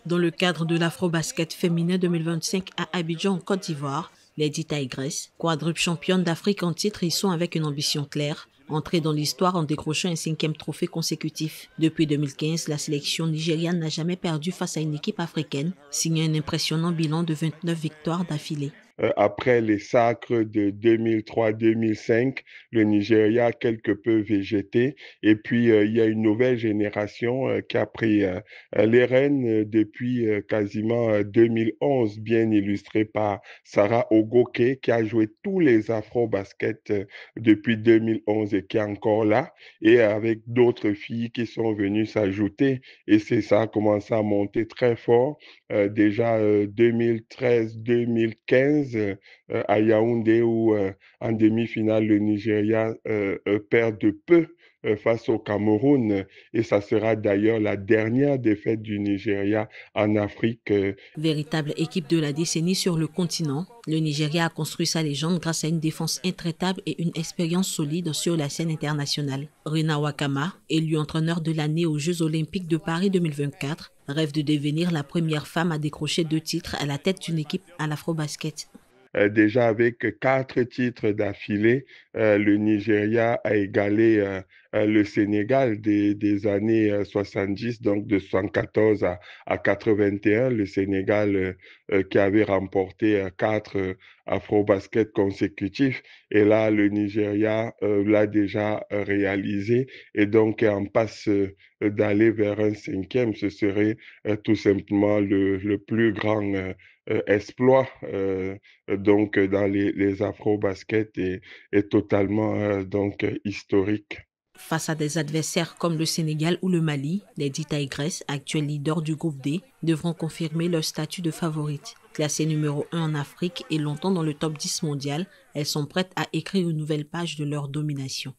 Dans le cadre de l'Afro-Basket féminin 2025 à Abidjan, en Côte d'Ivoire, les 10 Tigresses, quadruple championnes d'Afrique en titre, y sont avec une ambition claire, entrer dans l'histoire en décrochant un 5e trophée consécutif. Depuis 2015, la sélection nigériane n'a jamais perdu face à une équipe africaine, signant un impressionnant bilan de 29 victoires d'affilée. Après les sacres de 2003-2005, le Nigeria a quelque peu végété. Et puis, il y a une nouvelle génération qui a pris les rênes depuis quasiment 2011, bien illustrée par Sarah Ogoke, qui a joué tous les afro-basket depuis 2011 et qui est encore là, et avec d'autres filles qui sont venues s'ajouter. Et c'est ça a commencé à monter très fort. Déjà 2013-2015 à Yaoundé où en demi-finale le Nigeria perd de peu face au Cameroun et ça sera d'ailleurs la dernière défaite du Nigeria en Afrique. Véritable équipe de la décennie sur le continent, le Nigeria a construit sa légende grâce à une défense intraitable et une expérience solide sur la scène internationale. Rina Wakama, élue entraîneur de l'année aux Jeux Olympiques de Paris 2024, rêve de devenir la première femme à décrocher 2 titres à la tête d'une équipe à l'afro-basket. Déjà avec 4 titres d'affilée, le Nigeria a égalé le Sénégal des années 70, donc de 74 à 81, le Sénégal qui avait remporté 4 Afro-Basket consécutifs. Et là, le Nigeria l'a déjà réalisé et donc en passe d'aller vers un 5e. Ce serait tout simplement le plus grand exploit donc dans les afro-basket est totalement donc historique. Face à des adversaires comme le Sénégal ou le Mali, les 10 Tigresses, actuels leaders du groupe D, devront confirmer leur statut de favorite. Classées numéro 1 en Afrique et longtemps dans le top 10 mondial, elles sont prêtes à écrire une nouvelle page de leur domination.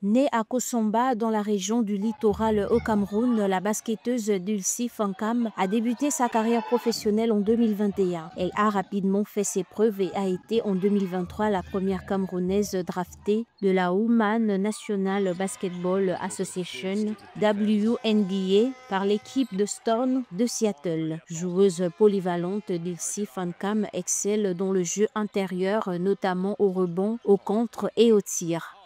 Née à Kosomba, dans la région du littoral au Cameroun, la basketteuse Dulcie Fankam a débuté sa carrière professionnelle en 2021. Elle a rapidement fait ses preuves et a été en 2023 la première Camerounaise draftée de la Women National Basketball Association WNBA par l'équipe de Storm de Seattle. Joueuse polyvalente, Dulcie Fankam excelle dans le jeu intérieur, notamment au rebond, au contre et au tir.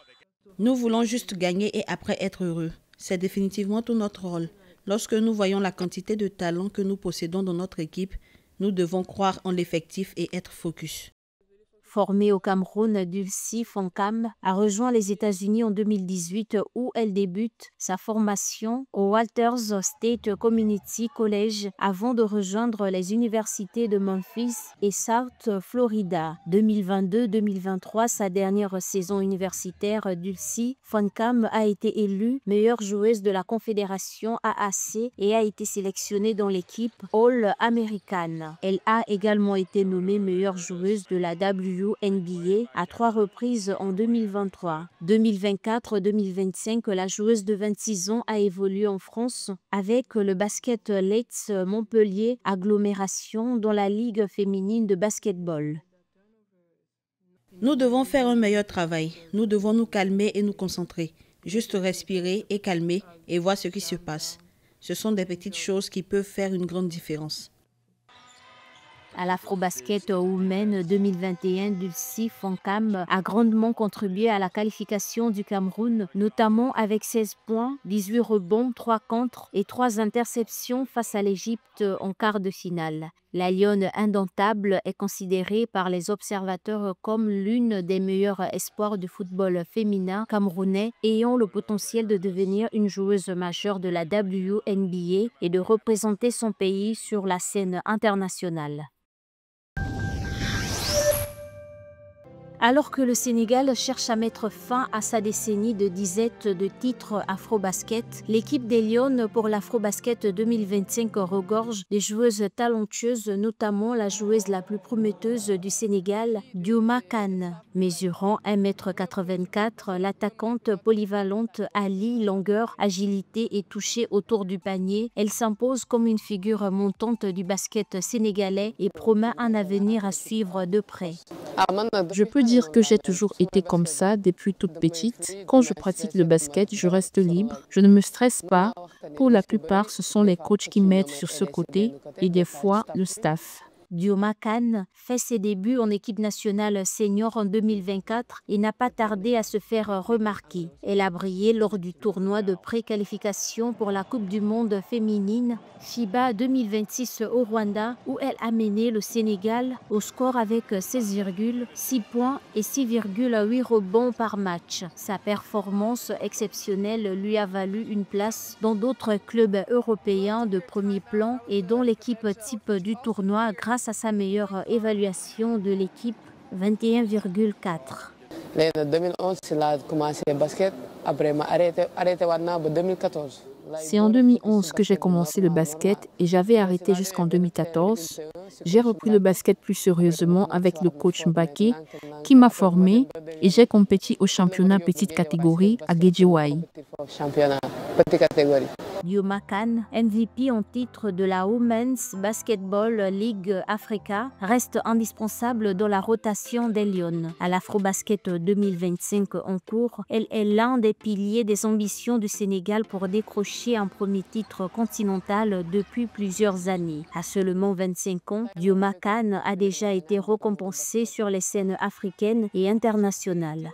Nous voulons juste gagner et après être heureux. C'est définitivement tout notre rôle. Lorsque nous voyons la quantité de talent que nous possédons dans notre équipe, nous devons croire en l'effectif et être focus. Formée au Cameroun, Dulcie Fankam a rejoint les États-Unis en 2018 où elle débute sa formation au Walters State Community College avant de rejoindre les universités de Memphis et South Florida. 2022-2023, sa dernière saison universitaire, Dulcie Fankam a été élue meilleure joueuse de la Confédération AAC et a été sélectionnée dans l'équipe All-American. Elle a également été nommée meilleure joueuse de la WNBA à 3 reprises en 2023. 2024-2025, la joueuse de 26 ans a évolué en France avec le Basket Leeds Montpellier Agglomération dans la Ligue féminine de basketball. Nous devons faire un meilleur travail. Nous devons nous calmer et nous concentrer. Juste respirer et calmer et voir ce qui se passe. Ce sont des petites choses qui peuvent faire une grande différence. À l'Afro-Basket Women 2021, Dulcie Fankam a grandement contribué à la qualification du Cameroun, notamment avec 16 points, 18 rebonds, 3 contres et 3 interceptions face à l'Égypte en quart de finale. La lionne indomptable est considérée par les observateurs comme l'une des meilleures espoirs du football féminin camerounais, ayant le potentiel de devenir une joueuse majeure de la WNBA et de représenter son pays sur la scène internationale. Alors que le Sénégal cherche à mettre fin à sa décennie de disette de titres Afro-Basket, l'équipe des Lions pour l'Afro-Basket 2025 regorge des joueuses talentueuses, notamment la joueuse la plus prometteuse du Sénégal, Diouma Kane. Mesurant 1,84 m, l'attaquante polyvalente allie longueur, agilité et toucher autour du panier. Elle s'impose comme une figure montante du basket sénégalais et promet un avenir à suivre de près. Je peux dire que j'ai toujours été comme ça depuis toute petite. Quand je pratique le basket, je reste libre. Je ne me stresse pas. Pour la plupart, ce sont les coachs qui m'aident sur ce côté et des fois le staff. Dioma Kane fait ses débuts en équipe nationale senior en 2024 et n'a pas tardé à se faire remarquer. Elle a brillé lors du tournoi de pré-qualification pour la Coupe du monde féminine FIBA 2026 au Rwanda où elle a mené le Sénégal au score avec 16,6 points et 6,8 rebonds par match. Sa performance exceptionnelle lui a valu une place dans d'autres clubs européens de premier plan et dans l'équipe type du tournoi grâce à sa meilleure évaluation de l'équipe 21,4. En 2011, j'ai commencé le basket. Après, j'ai arrêté en 2014. C'est en 2011 que j'ai commencé le basket et j'avais arrêté jusqu'en 2014. J'ai repris le basket plus sérieusement avec le coach Mbake qui m'a formé et j'ai compéti au championnat petite catégorie à Guédiawaye. Dioma Kane, MVP en titre de la Women's Basketball League Africa, reste indispensable dans la rotation des Lions. À l'Afrobasket 2025 en cours, elle est l'un des piliers des ambitions du Sénégal pour décrocher un premier titre continental depuis plusieurs années. À seulement 25 ans, Dioma Kane a déjà été récompensée sur les scènes africaines et internationales.